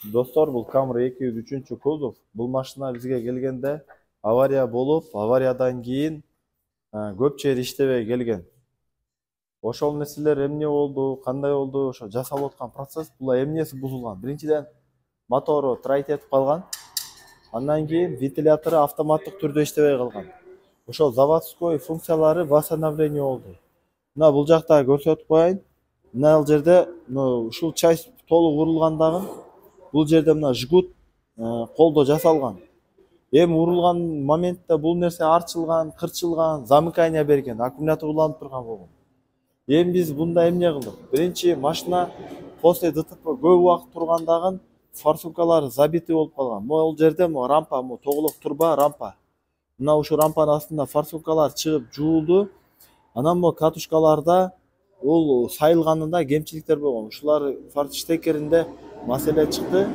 Достор, бул Camry 203 кузов. Бул машина бизге келгенде авария болуп, авариядан кийин көп жери иштебей келген. Ошол нерселер эмне болду, кандай болду, ошо жасалып аткан процесс бул эмнеси бузулган? Биринчиден мотору трайт этип калган. Андан кийин вентилятору автоматтык түрдө иштебей калган. Ошол заводской функциялары восстановление болду. Мына бул жакта көрсөтүп коеюн. Мына жерде ушул часть толук урулгандагы бул жерде мына жгут колдо жасалган. Эми урулган моментте бул нерсе арчылган, кырчылган, замыкание берген, аккумулятор уланып турган болгон. Эми биз бунда эмне кылдык? Биринчи машина после ДТП көп убакыт тургандагы форсункалары забитый болуп калган. Могул жерде рампа, тоголок турба рампа. Мына ушул рампанын астында форсункалар чыгып жуулду. Анан катушкаларда ол сайылганында кемчиликтер болгон. Ушулар форштекеринде маселе чыкты.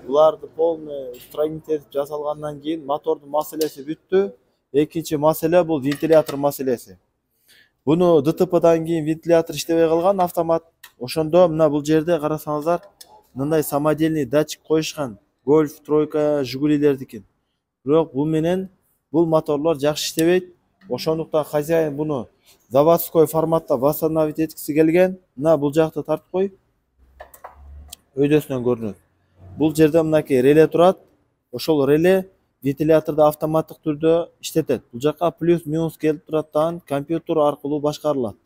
Буларды полный устранить этип жасалгандан кийин мотордун маселеси бүттү. Экинчи маселе бул вентилятор маселеси. Буну ДТПдан кийин вентилятор иштебей калган автомат. Ошондо мына бул жерде карасаңыздар, мындай самодельный датчик коюшкан. Гольф, тройка, Жигулилердикин. Бирок бул менен бул моторлор жакшы иштебейт. Ошондуктан хозяин буну заводской форматта восстановить эткиси келген. Мына бул жакты тартып кой. Өйдөсүнөн көрүнөт. Бул жерде мынакей реле турат. Ошол реле вентиляторду автоматтык түрдө иштетет. Бул жака плюс минус келип турат дагы компьютер аркылуу башкарылат.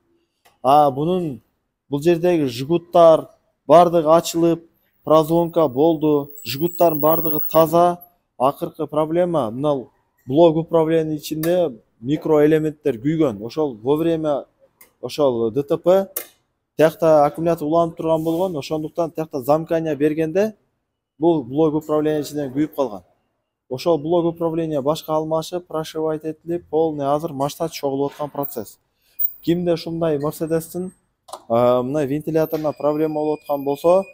Бунун бул жердеги жгуттар бардыгы ачылып, прозвонка болду. Жгуттардын бардыгы таза. Акыркы проблема мына блок управления ичинде микроэлементтер күйгөн. Ошол во время ошол ДТП тиякта аккумулятор уланып турган болгон. Ошондуктан тиякта замкание бергенде бул блок управления ичинен күйүп калган. Ошол блок управления башка алмашып, прошивать этилип, полный азыр машина чогулуп аткан процесс. Кимде ушундай Мерседестин мына вентиляторуна проблема болуп аткан болсо,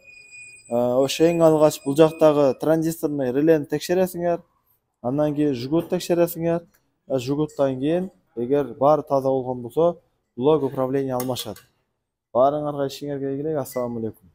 ошо эң алгач бул жактагы транзисторный релени текшересиңер, андан кийин жгут текшересиңер. Жгуттан кийин эгер баары таза болгон болсо, блок управления алмашат. Баарыңарга ишиңерге ийгилик. Ассаламу алейкум.